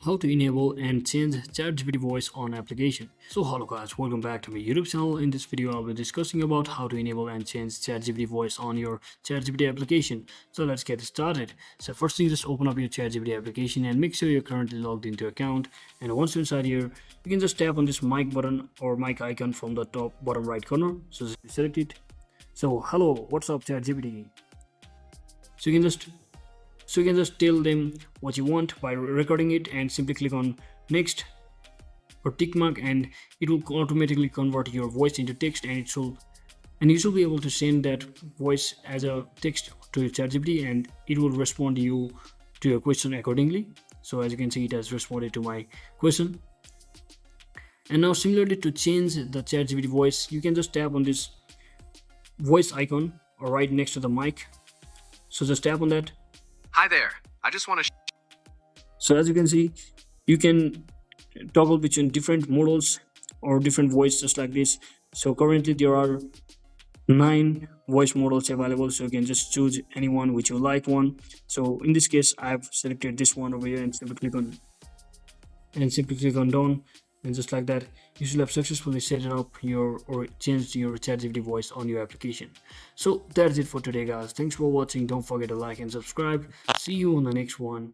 how to enable and change ChatGPT voice on application. So hello guys, welcome back to my YouTube channel. In this video I'll be discussing about how to enable and change ChatGPT voice on your ChatGPT application. So let's get started. So first thing, just open up your ChatGPT application and make sure you're currently logged into your account. And once you're inside here, you can just tap on this mic button or mic icon from the top bottom right corner. So just select it. So hello, what's up ChatGPT? So you can just tell them what you want by recording it and simply click on next or tick mark, and it will automatically convert your voice into text, and you should be able to send that voice as a text to your ChatGPT, and it will respond to your question accordingly. So as you can see, it has responded to my question. And now similarly, to change the ChatGPT voice, you can just tap on this voice icon or right next to the mic. So just tap on that. Hi there. I just want to. So as you can see, you can toggle between different models or different voice just like this. So currently there are 9 voice models available, so you can just choose any one which you like one. So in this case I've selected this one over here and simply click on done, and just like that you should have successfully set up your or changed your ChatGPT voice on your application. So that's it for today guys. Thanks for watching. Don't forget to like and subscribe. See you on the next one.